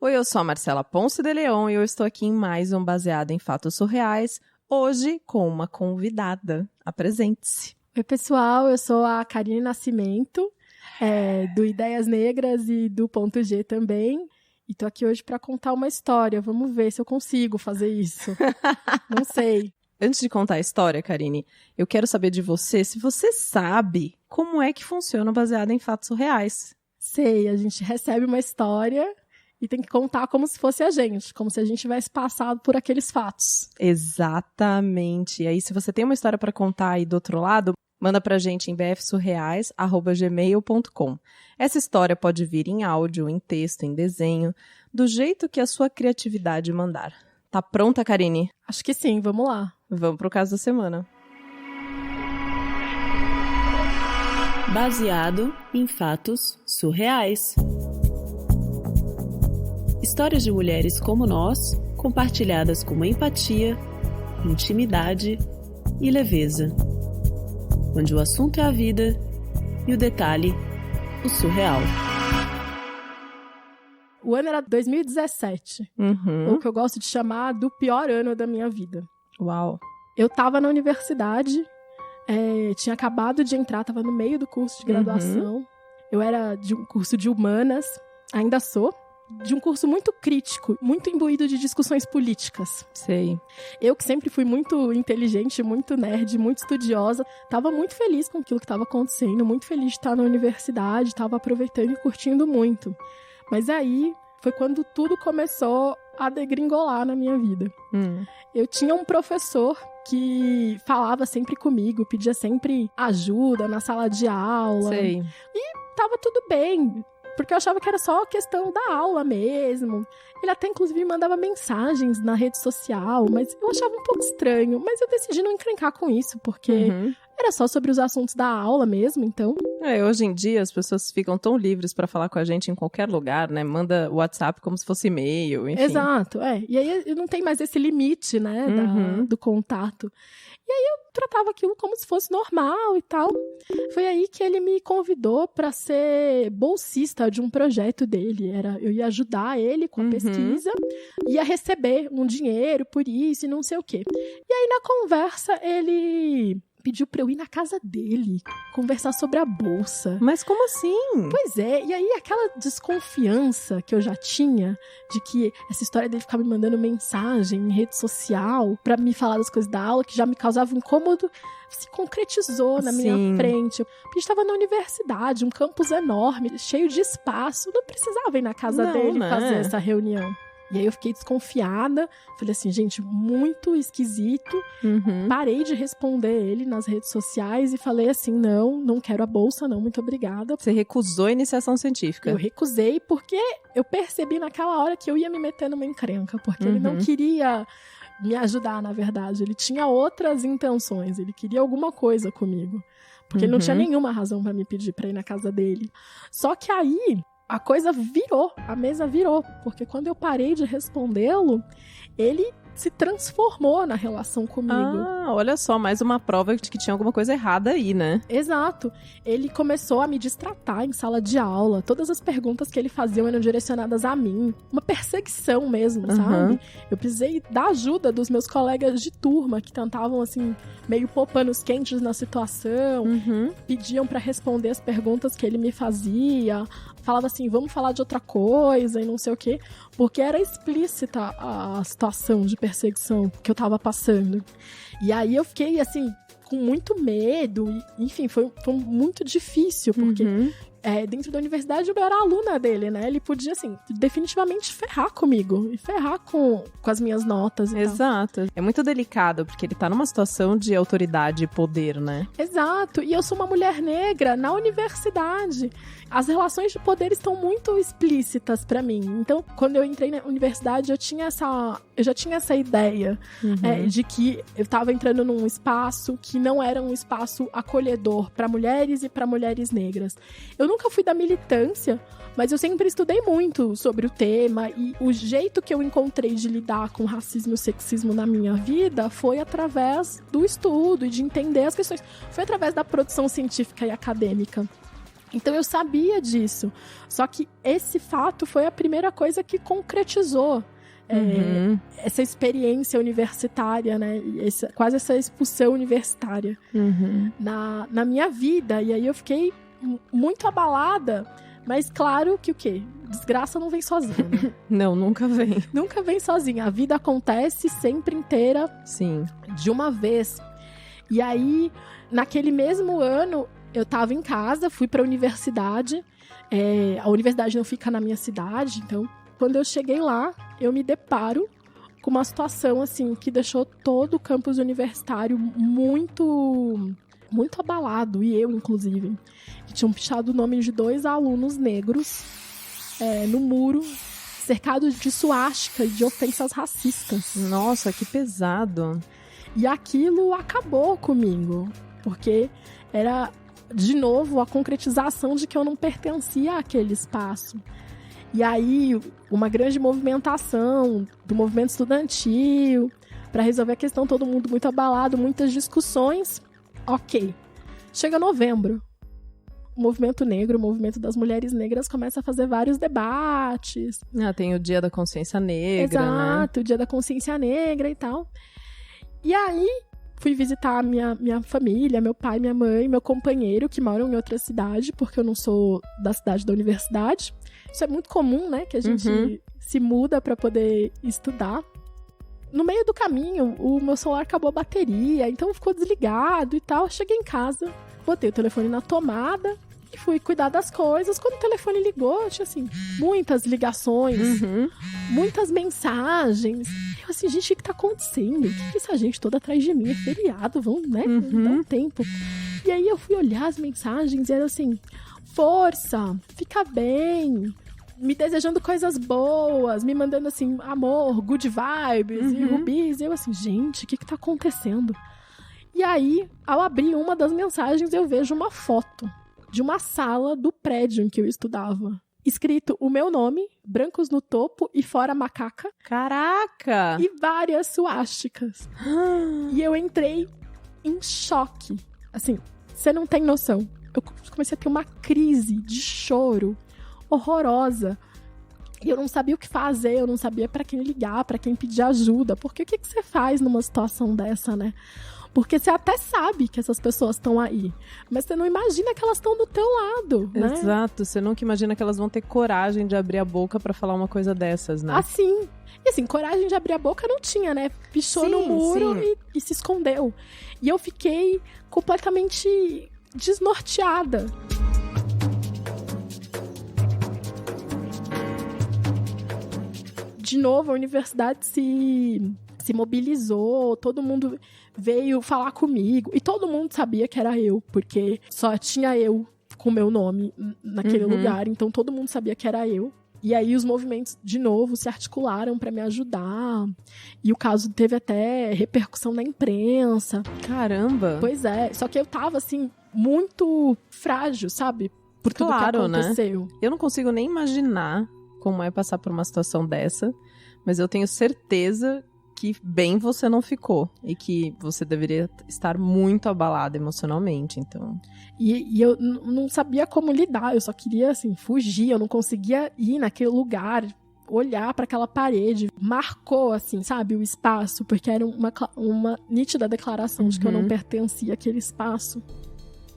Oi, eu sou a Marcela Ponce de Leon e eu estou aqui em mais um Baseado em Fatos Surreais, hoje com uma convidada. Apresente-se. Oi, pessoal, eu sou a Karine Nascimento, do Ideias Negras e do Ponto G também. E tô aqui hoje para contar uma história. Vamos ver se eu consigo fazer isso. Não sei. Antes de contar a história, Karine, eu quero saber de você se você sabe como é que funciona o Baseado em Fatos Surreais. Sei, a gente recebe uma história e tem que contar como se fosse a gente, como se a gente tivesse passado por aqueles fatos. Exatamente. E aí, se você tem uma história para contar aí do outro lado, manda pra gente em bfsurreais@gmail.com. Essa história pode vir em áudio, em texto, em desenho, do jeito que a sua criatividade mandar. Tá pronta, Karine? Acho que sim, vamos lá. Vamos pro caso da semana. Baseado em fatos surreais. Histórias de mulheres como nós, compartilhadas com empatia, intimidade e leveza. Onde o assunto é a vida e o detalhe, o surreal. O ano era 2017, o que eu gosto de chamar do pior ano da minha vida. Uau! Eu tava na universidade, tinha acabado de entrar, tava no meio do curso de graduação. Eu era de um curso de humanas, ainda sou, de um curso muito crítico, muito imbuído de discussões políticas. Sei. Eu, que sempre fui muito inteligente, muito nerd, muito estudiosa, tava muito feliz com aquilo que estava acontecendo, muito feliz de estar na universidade, tava aproveitando e curtindo muito. Mas aí foi quando tudo começou a degringolar na minha vida. Eu tinha um professor que falava sempre comigo, pedia sempre ajuda na sala de aula. Sei. E tava tudo bem, porque eu achava que era só questão da aula mesmo. Ele até, inclusive, mandava mensagens na rede social, mas eu achava um pouco estranho. Mas eu decidi não encrencar com isso, porque era só sobre os assuntos da aula mesmo, então... Hoje em dia as pessoas ficam tão livres pra falar com a gente em qualquer lugar, né? Manda WhatsApp como se fosse e-mail, enfim. Exato, E aí não tem mais esse limite, né, do contato. E aí eu tratava aquilo como se fosse normal e tal. Foi aí que ele me convidou para ser bolsista de um projeto dele. Eu ia ajudar ele com a pesquisa, ia receber um dinheiro por isso e não sei o quê. E aí na conversa ele pediu pra eu ir na casa dele, conversar sobre a bolsa. Mas como assim? Pois é, e aí aquela desconfiança que eu já tinha de que essa história dele ficar me mandando mensagem em rede social pra me falar das coisas da aula, que já me causava um incômodo, se concretizou na minha frente. Porque estava na universidade, um campus enorme, cheio de espaço, não precisava ir na casa dele fazer essa reunião. E aí eu fiquei desconfiada, falei assim, gente, muito esquisito. Parei de responder ele nas redes sociais e falei assim, não quero a bolsa, não, muito obrigada. Você recusou a iniciação científica? Eu recusei porque eu percebi naquela hora que eu ia me meter numa encrenca, porque ele não queria me ajudar, na verdade. Ele tinha outras intenções, ele queria alguma coisa comigo. Porque ele não tinha nenhuma razão pra me pedir pra ir na casa dele. Só que aí... a coisa virou, a mesa virou, porque quando eu parei de respondê-lo, ele se transformou na relação comigo. Ah, olha só, mais uma prova de que tinha alguma coisa errada aí, né? Exato. Ele começou a me destratar em sala de aula, todas as perguntas que ele fazia eram direcionadas a mim, uma perseguição mesmo, sabe? Eu precisei da ajuda dos meus colegas de turma, que tentavam, assim, meio pôr panos quentes na situação, pediam pra responder as perguntas que ele me fazia, falava assim, vamos falar de outra coisa e não sei o quê, porque era explícita a situação de perseguição que eu tava passando. E aí eu fiquei, assim, com muito medo, e, enfim, foi muito difícil, porque dentro da universidade eu era aluna dele, né? Ele podia, assim, definitivamente ferrar comigo e ferrar com as minhas notas e Exato. tal. É muito delicado, porque ele tá numa situação de autoridade e poder, né? Exato. E eu sou uma mulher negra na universidade. As relações de poder estão muito explícitas pra mim. Então, quando eu entrei na universidade, eu já tinha essa ideia de que eu tava entrando num espaço que não era um espaço acolhedor pra mulheres e pra mulheres negras. Eu nunca fui da militância, mas eu sempre estudei muito sobre o tema, e o jeito que eu encontrei de lidar com racismo e sexismo na minha vida foi através do estudo e de entender as questões. Foi através da produção científica e acadêmica. Então eu sabia disso. Só que esse fato foi a primeira coisa que concretizou essa experiência universitária, né? Quase essa expulsão universitária na minha vida. E aí eu fiquei muito abalada. Mas claro que o quê? Desgraça não vem sozinha, né? Não, nunca vem. Nunca vem sozinha. A vida acontece sempre inteira. Sim. De uma vez. E aí, naquele mesmo ano, eu tava em casa, fui pra universidade. A universidade não fica na minha cidade, então, quando eu cheguei lá, eu me deparo com uma situação, assim, que deixou todo o campus universitário muito abalado, e eu, inclusive, que tinham pichado o nome de 2 alunos negros no muro, cercado de suástica e de ofensas racistas. Nossa, que pesado. E aquilo acabou comigo, porque era, de novo, a concretização de que eu não pertencia àquele espaço. E aí, uma grande movimentação do movimento estudantil, para resolver a questão, todo mundo muito abalado, muitas discussões. Ok. Chega novembro. O movimento negro, o movimento das mulheres negras começa a fazer vários debates. Tem o Dia da Consciência Negra, Exato, o Dia da Consciência Negra e tal. E aí, fui visitar a minha família, meu pai, minha mãe, meu companheiro, que moram em outra cidade, porque eu não sou da cidade da universidade. Isso é muito comum, né? Que a gente se muda para poder estudar. No meio do caminho, o meu celular acabou a bateria, então ficou desligado e tal. Cheguei em casa, botei o telefone na tomada e fui cuidar das coisas. Quando o telefone ligou, tinha, assim, muitas ligações, muitas mensagens. Eu, assim, gente, o que tá acontecendo? O que essa gente toda atrás de mim? É feriado, vamos, né? Dá um tempo. E aí eu fui olhar as mensagens e era assim: força, fica bem, me desejando coisas boas, me mandando assim, amor, good vibes e rubis. E eu assim, gente, o que tá acontecendo? E aí, ao abrir uma das mensagens, eu vejo uma foto de uma sala do prédio em que eu estudava. Escrito o meu nome, brancos no topo e fora macaca. Caraca! E várias suásticas. E eu entrei em choque. Assim, você não tem noção. Eu comecei a ter uma crise de choro horrorosa. E eu não sabia o que fazer, eu não sabia pra quem ligar, pra quem pedir ajuda. Porque o que você faz numa situação dessa, né? Porque você até sabe que essas pessoas estão aí, mas você não imagina que elas estão do teu lado, né? Exato, você nunca imagina que elas vão ter coragem de abrir a boca pra falar uma coisa dessas, né? Assim. E assim, coragem de abrir a boca não tinha, né? Pichou no muro e se escondeu. E eu fiquei completamente desnorteada. De novo, a universidade se mobilizou, todo mundo veio falar comigo. E todo mundo sabia que era eu, porque só tinha eu com meu nome naquele lugar. Então todo mundo sabia que era eu. E aí os movimentos, de novo, se articularam para me ajudar. E o caso teve até repercussão na imprensa. Caramba! Pois é, só que eu tava, assim, muito frágil, sabe? Por tudo que aconteceu. Né? Eu não consigo nem imaginar como é passar por uma situação dessa, mas eu tenho certeza que bem você não ficou e que você deveria estar muito abalada emocionalmente, então. E eu não sabia como lidar, eu só queria, assim, fugir, eu não conseguia ir naquele lugar, olhar para aquela parede. Marcou, assim, sabe, o espaço, porque era uma nítida declaração de que eu não pertencia àquele espaço.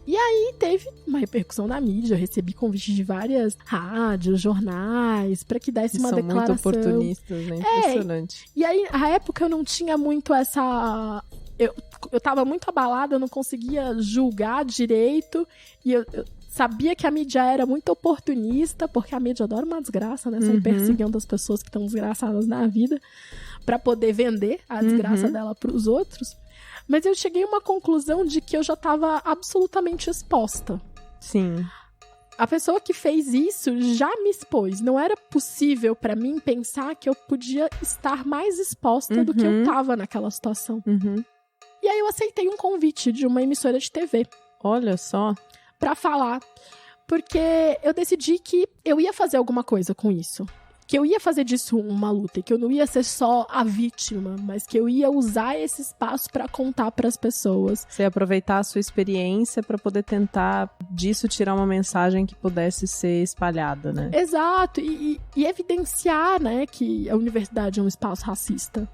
E aí teve uma repercussão na mídia, eu recebi convite de várias rádios, jornais, para que desse uma declaração. São muito oportunistas, né? Impressionante. E aí, na época, eu não tinha muito essa... Eu tava muito abalada, eu não conseguia julgar direito, e eu sabia que a mídia era muito oportunista, porque a mídia adora uma desgraça, né? Sair perseguindo as pessoas que estão desgraçadas na vida, para poder vender a desgraça dela pros outros. Mas eu cheguei a uma conclusão de que eu já estava absolutamente exposta. Sim. A pessoa que fez isso já me expôs. Não era possível para mim pensar que eu podia estar mais exposta do que eu estava naquela situação. E aí eu aceitei um convite de uma emissora de TV. Olha só. Pra falar. Porque eu decidi que eu ia fazer alguma coisa com isso. que eu ia fazer disso uma luta, e que eu não ia ser só a vítima, mas que eu ia usar esse espaço pra contar pras pessoas. Você ia aproveitar a sua experiência pra poder tentar disso tirar uma mensagem que pudesse ser espalhada, né? Exato, e evidenciar, né, que a universidade é um espaço racista.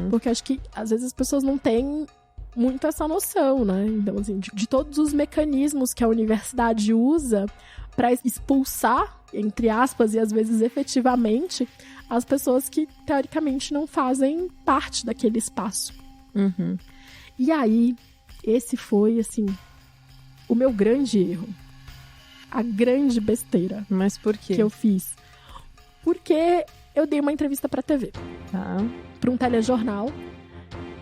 Porque acho que, às vezes, as pessoas não têm muito essa noção, né? Então, assim, de todos os mecanismos que a universidade usa pra expulsar, entre aspas, e às vezes efetivamente, as pessoas que, teoricamente, não fazem parte daquele espaço. E aí, esse foi, assim, o meu grande erro. A grande besteira. Mas por quê? Que eu fiz. Porque eu dei uma entrevista pra TV. Tá. Pra um telejornal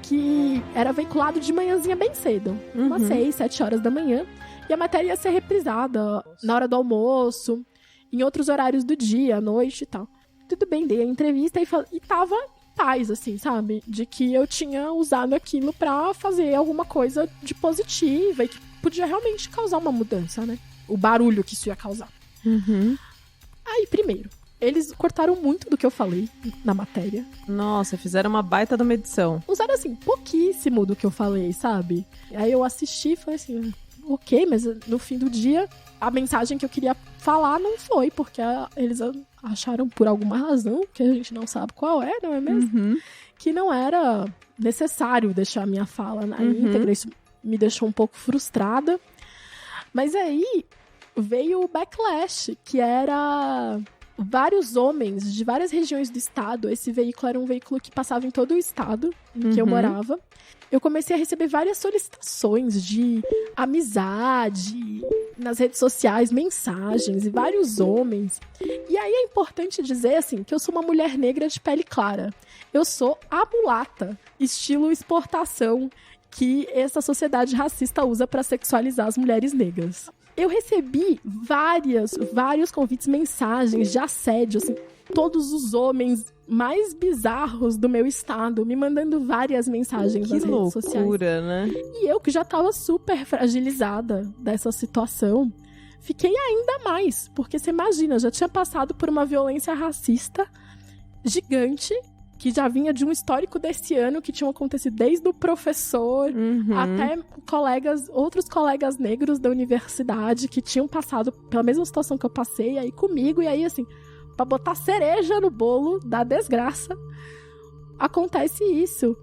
que era veiculado de manhãzinha bem cedo. Umas 6, 7 horas da manhã. E a matéria ia ser reprisada na hora do almoço, em outros horários do dia, à noite e tal. Tudo bem, dei a entrevista e tava em paz, assim, sabe? De que eu tinha usado aquilo pra fazer alguma coisa de positiva e que podia realmente causar uma mudança, né? O barulho que isso ia causar. Aí, primeiro, eles cortaram muito do que eu falei na matéria. Nossa, fizeram uma baita de uma edição. Usaram, assim, pouquíssimo do que eu falei, sabe? Aí eu assisti e falei assim, ok, mas no fim do dia, a mensagem que eu queria falar não foi, porque eles acharam por alguma razão, que a gente não sabe qual é, não é mesmo? Que não era necessário deixar a minha fala na íntegra. Isso me deixou um pouco frustrada. Mas aí veio o backlash, que era vários homens de várias regiões do estado. Esse veículo era um veículo que passava em todo o estado em que eu morava. Eu comecei a receber várias solicitações de amizade nas redes sociais, mensagens, e vários homens. E aí é importante dizer, assim, que eu sou uma mulher negra de pele clara. Eu sou a mulata, estilo exportação, que essa sociedade racista usa para sexualizar as mulheres negras. Eu recebi vários convites, mensagens de assédio, assim, todos os homens mais bizarros do meu estado me mandando várias mensagens nas redes sociais. Que loucura, né? E eu, que já tava super fragilizada dessa situação, fiquei ainda mais, porque você imagina, já tinha passado por uma violência racista gigante, que já vinha de um histórico desse ano, que tinham acontecido desde o professor até outros colegas negros da universidade que tinham passado pela mesma situação que eu passei, aí comigo, e aí, assim, pra botar cereja no bolo da desgraça, acontece isso.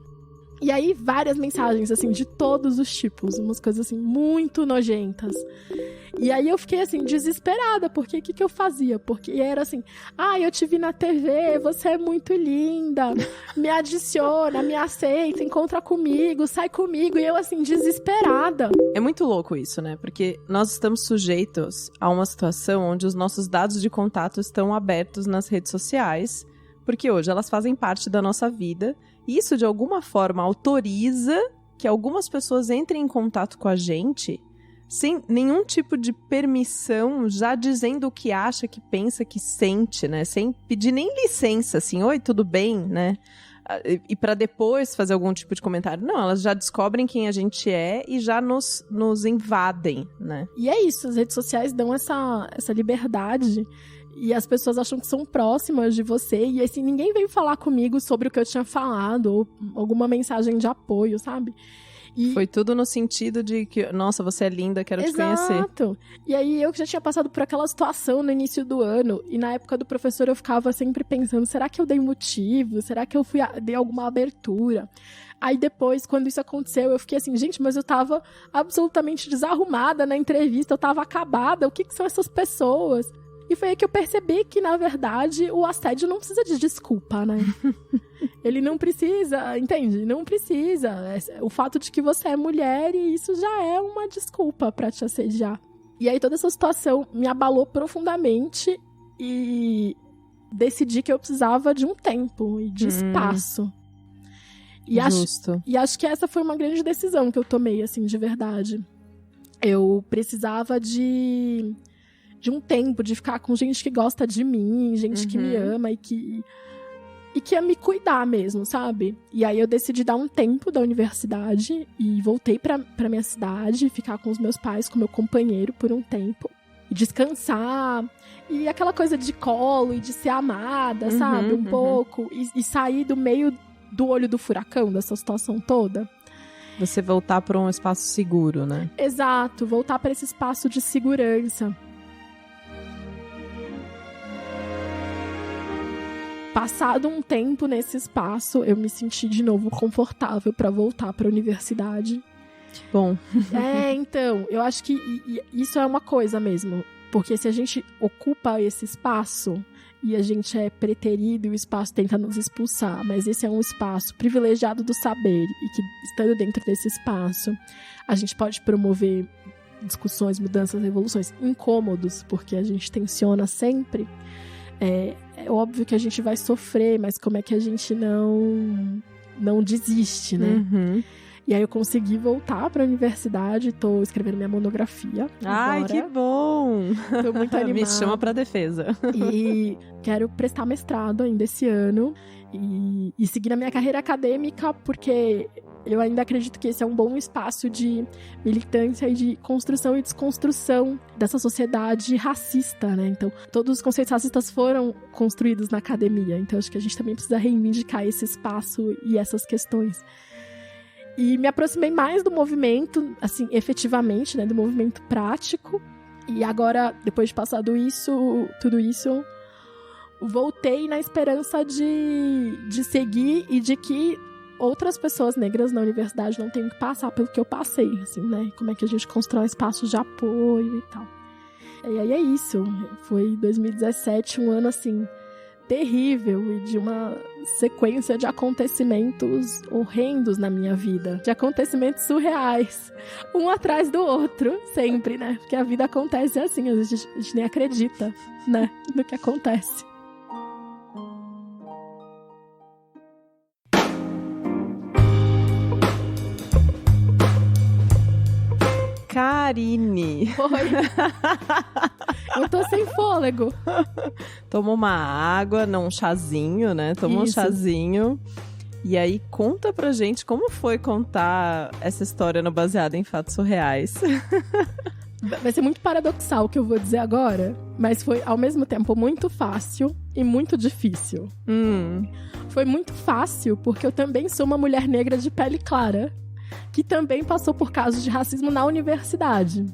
E aí, várias mensagens, assim, de todos os tipos, umas coisas, assim, muito nojentas. E aí eu fiquei, assim, desesperada, porque o que eu fazia? Porque era assim, eu te vi na TV, você é muito linda, me adiciona, me aceita, encontra comigo, sai comigo, e eu, assim, desesperada. É muito louco isso, né? Porque nós estamos sujeitos a uma situação onde os nossos dados de contato estão abertos nas redes sociais, porque hoje elas fazem parte da nossa vida, e isso, de alguma forma, autoriza que algumas pessoas entrem em contato com a gente sem nenhum tipo de permissão, já dizendo o que acha, que pensa, que sente, né? Sem pedir nem licença, assim, oi, tudo bem, né? E pra depois fazer algum tipo de comentário. Não, elas já descobrem quem a gente é e já nos invadem, né? E é isso, as redes sociais dão essa liberdade. E as pessoas acham que são próximas de você. E assim, ninguém veio falar comigo sobre o que eu tinha falado, ou alguma mensagem de apoio, sabe? E... Foi tudo no sentido de que, nossa, você é linda, quero te conhecer. Exato. E aí eu que já tinha passado por aquela situação no início do ano, e na época do professor eu ficava sempre pensando, será que eu dei motivo? Será que eu dei alguma abertura? Aí depois, quando isso aconteceu, eu fiquei assim, gente, mas eu tava absolutamente desarrumada na entrevista, eu tava acabada, o que são essas pessoas? E foi aí que eu percebi que, na verdade, o assédio não precisa de desculpa, né? Ele não precisa, entende? Não precisa. O fato de que você é mulher, e isso já é uma desculpa pra te assediar. E aí toda essa situação me abalou profundamente e decidi que eu precisava de um tempo e de espaço. Justo. E acho que essa foi uma grande decisão que eu tomei, assim, de verdade. Eu precisava de um tempo, de ficar com gente que gosta de mim, gente que me ama e que ia me cuidar mesmo, sabe? E aí eu decidi dar um tempo da universidade e voltei pra minha cidade, ficar com os meus pais, com meu companheiro por um tempo. e descansar. E aquela coisa de colo e de ser amada, sabe? Um pouco. E sair do meio do olho do furacão, dessa situação toda. Você voltar para um espaço seguro, né? Exato, voltar para esse espaço de segurança. Passado um tempo nesse espaço, eu me senti de novo confortável para voltar para a universidade. Bom. Então, eu acho que isso é uma coisa mesmo. Porque se a gente ocupa esse espaço e a gente é preterido e o espaço tenta nos expulsar, mas esse é um espaço privilegiado do saber e que, estando dentro desse espaço, a gente pode promover discussões, mudanças, revoluções, incômodos, porque a gente tensiona sempre. É óbvio que a gente vai sofrer, mas como é que a gente não desiste, né? E aí eu consegui voltar para a universidade, tô escrevendo minha monografia. Ai, agora. que bom! Tô muito animada. Me chama pra defesa. E quero prestar mestrado ainda esse ano e seguir a minha carreira acadêmica, porque eu ainda acredito que esse é um bom espaço de militância e de construção e desconstrução dessa sociedade racista, né? Então, todos os conceitos racistas foram construídos na academia. Então, acho que a gente também precisa reivindicar esse espaço e essas questões. E me aproximei mais do movimento, assim, efetivamente, né? Do movimento prático. E agora, depois de passado tudo isso, voltei na esperança de seguir e de que outras pessoas negras na universidade não tenham que passar pelo que eu passei, assim, né? Como é que a gente constrói espaços de apoio e tal. E aí é isso. Foi 2017, um ano, assim, terrível e de uma sequência de acontecimentos horrendos na minha vida. De acontecimentos surreais. Um atrás do outro, sempre, né? Porque a vida acontece assim, a gente nem acredita, né? No que acontece. Karine. Oi. Eu tô sem fôlego. Toma uma água, não um chazinho, né? Toma Isso. um chazinho. E aí, conta pra gente como foi contar essa história no Baseado em Fatos Surreais. Vai ser muito paradoxal o que eu vou dizer agora, mas foi, ao mesmo tempo, muito fácil e muito difícil. Foi muito fácil porque eu também sou uma mulher negra de pele clara, que também passou por casos de racismo na universidade.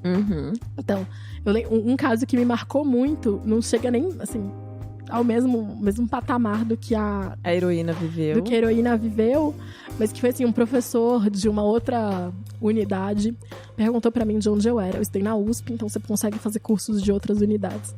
Então, um caso que me marcou muito, não chega nem, assim, ao mesmo patamar do que a heroína viveu. Do que a heroína viveu, mas que foi, assim, um professor de uma outra unidade perguntou pra mim de onde eu era. Eu estudei na USP, então você consegue fazer cursos de outras unidades.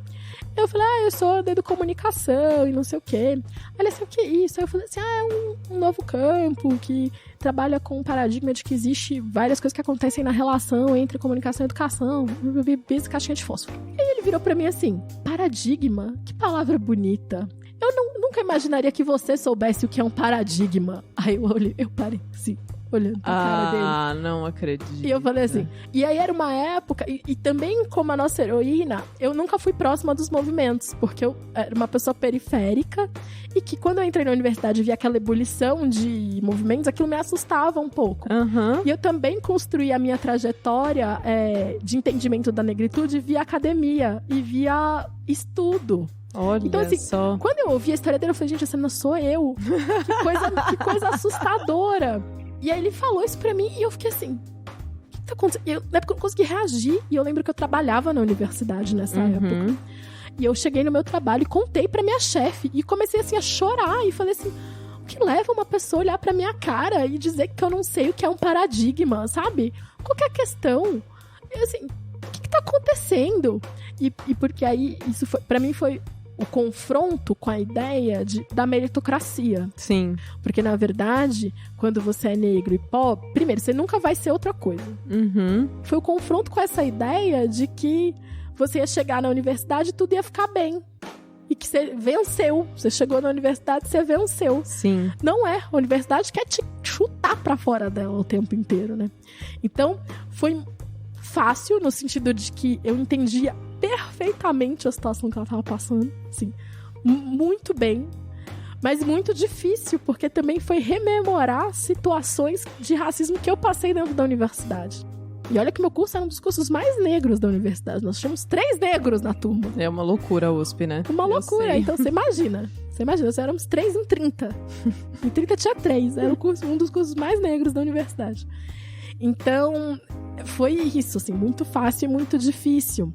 Eu falei, eu sou da educomunicação e não sei o quê. Ele assim, o que é isso? Aí eu falei assim, é um novo campo que trabalha com o paradigma de que existe várias coisas que acontecem na relação entre comunicação e educação. Bebês e caixinha de fósforo. E aí ele virou pra mim assim, paradigma? Que palavra bonita. Eu nunca imaginaria que você soubesse o que é um paradigma. Aí eu parei assim, olhando pra cara dele. Ah, não acredito. E eu falei assim, e aí era uma época, e também como a nossa heroína, eu nunca fui próxima dos movimentos, porque eu era uma pessoa periférica, e que quando eu entrei na universidade e vi aquela ebulição de movimentos, aquilo me assustava um pouco. E eu também construí a minha trajetória de entendimento da negritude via academia e via estudo. Olha então, assim, só. Quando eu ouvi a história dele, eu falei, gente, essa não sou eu. Que coisa assustadora. E aí ele falou isso pra mim e eu fiquei assim, o que tá acontecendo? Na época eu não consegui reagir. E eu lembro que eu trabalhava na universidade nessa época. E eu cheguei no meu trabalho e contei pra minha chefe. E comecei assim a chorar. E falei assim, o que leva uma pessoa a olhar pra minha cara e dizer que eu não sei o que é um paradigma, sabe? Qual que é a questão? E assim, o que tá acontecendo? E porque aí, isso foi, pra mim foi o confronto com a ideia da meritocracia. Sim. Porque, na verdade, quando você é negro e pobre, primeiro, você nunca vai ser outra coisa. Foi o confronto com essa ideia de que você ia chegar na universidade e tudo ia ficar bem. E que você venceu. Você chegou na universidade e você venceu. Sim. Não é. A universidade quer te chutar pra fora dela o tempo inteiro, né? Então, foi fácil no sentido de que eu entendia perfeitamente a situação que ela estava passando, assim, muito bem, mas muito difícil, porque também foi rememorar situações de racismo que eu passei dentro da universidade. E olha que meu curso era um dos cursos mais negros da universidade. Nós tínhamos 3 negros na turma. É uma loucura a USP, né? Uma loucura. Então você imagina, nós éramos 3 em 30. Em 30 tinha 3. Era um dos cursos mais negros da universidade. Então, foi isso, assim, muito fácil e muito difícil.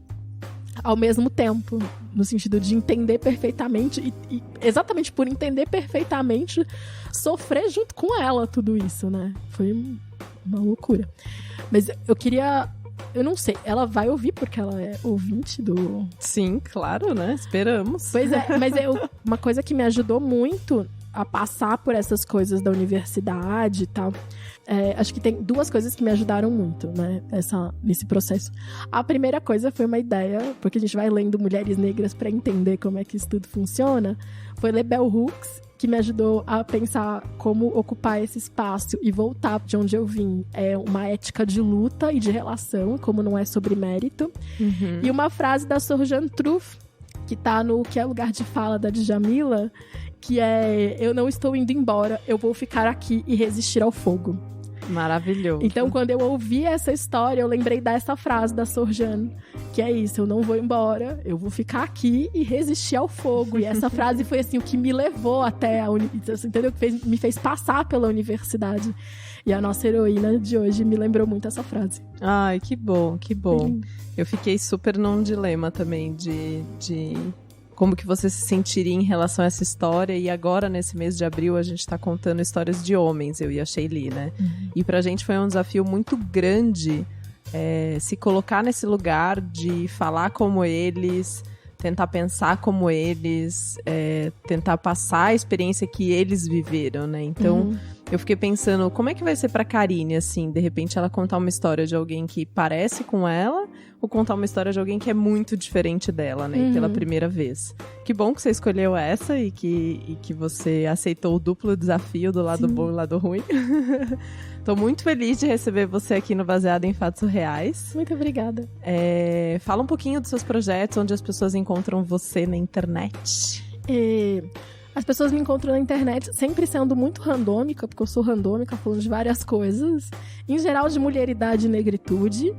Ao mesmo tempo, no sentido de entender perfeitamente e exatamente por entender perfeitamente, sofrer junto com ela tudo isso, né? Foi uma loucura. Mas eu não sei, ela vai ouvir porque ela é ouvinte do... Sim, claro, né? Esperamos. Pois é, mas uma coisa que me ajudou muito a passar por essas coisas da universidade e tal. Acho que tem 2 coisas que me ajudaram muito, né, nesse processo. A primeira coisa foi uma ideia, porque a gente vai lendo Mulheres Negras para entender como é que isso tudo funciona, foi ler Bell Hooks, que me ajudou a pensar como ocupar esse espaço e voltar de onde eu vim. É uma ética de luta e de relação, como não é sobre mérito. Uhum. E uma frase da Sorjan Truth, que tá no Que é Lugar de Fala, da Djamila, que é: eu não estou indo embora, eu vou ficar aqui e resistir ao fogo. Maravilhoso. Então, quando eu ouvi essa história, eu lembrei dessa frase da Sorjan, que é isso: eu não vou embora, eu vou ficar aqui e resistir ao fogo. E essa frase foi assim, o que me levou até a universidade, entendeu? Me fez passar pela universidade. E a nossa heroína de hoje me lembrou muito essa frase. Ai, que bom, que bom. Eu fiquei super num dilema também de como que você se sentiria em relação a essa história. E agora, nesse mês de abril, a gente tá contando histórias de homens, eu e a Sheili, né? Uhum. E pra gente foi um desafio muito grande se colocar nesse lugar de falar como eles, tentar pensar como eles, tentar passar a experiência que eles viveram, né? Então, eu fiquei pensando, como é que vai ser pra Karine, assim, de repente ela contar uma história de alguém que parece com ela, ou contar uma história de alguém que é muito diferente dela, né? Pela primeira vez. Que bom que você escolheu essa e que você aceitou o duplo desafio do lado bom e do lado ruim. Tô muito feliz de receber você aqui no Baseado em Fatos Reais. Muito obrigada. Fala um pouquinho dos seus projetos, onde as pessoas encontram você na internet. As pessoas me encontram na internet sempre sendo muito randômica, porque eu sou randômica, falando de várias coisas. Em geral, de mulheridade e negritude.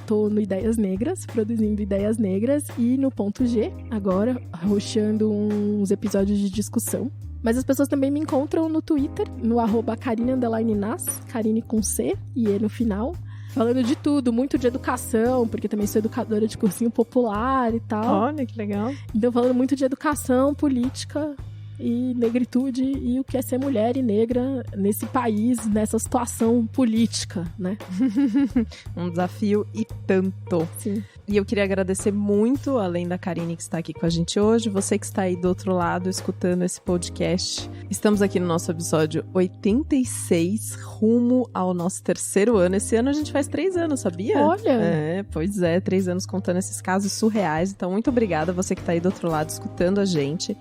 Tô no Ideias Negras, produzindo Ideias Negras. E no Ponto G, agora, hosteando uns episódios de discussão. Mas as pessoas também me encontram no Twitter, no @Karine_Nas, Karine com C e E no final. Falando de tudo, muito de educação, porque também sou educadora de cursinho popular e tal. Olha, que legal. Então, falando muito de educação, política e negritude e o que é ser mulher e negra nesse país, nessa situação política, né? Um desafio e tanto. Sim. E eu queria agradecer muito, além da Karine que está aqui com a gente hoje, você que está aí do outro lado escutando esse podcast. Estamos aqui no nosso episódio 86, rumo ao nosso 3º ano. Esse ano a gente faz 3 anos, sabia? Olha! Pois é, 3 anos contando esses casos surreais. Então, muito obrigada você que está aí do outro lado escutando a gente.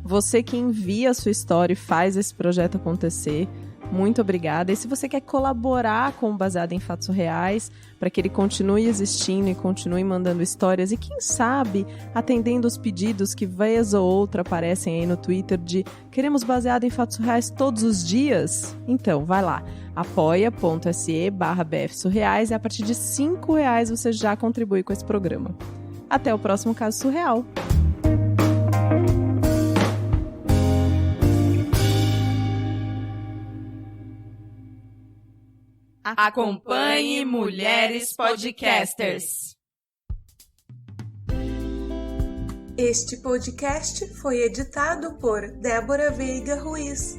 Você que envia a sua história e faz esse projeto acontecer, muito obrigada. E se você quer colaborar com o Baseado em Fatos Reais, para que ele continue existindo e continue mandando histórias e, quem sabe, atendendo os pedidos que vez ou outra aparecem aí no Twitter de queremos Baseado em Fatos Reais todos os dias, então vai lá, apoia.se/bfsurreais e a partir de R$5 você já contribui com esse programa. Até o próximo Caso Surreal. Acompanhe Mulheres Podcasters. Este podcast foi editado por Débora Veiga Ruiz.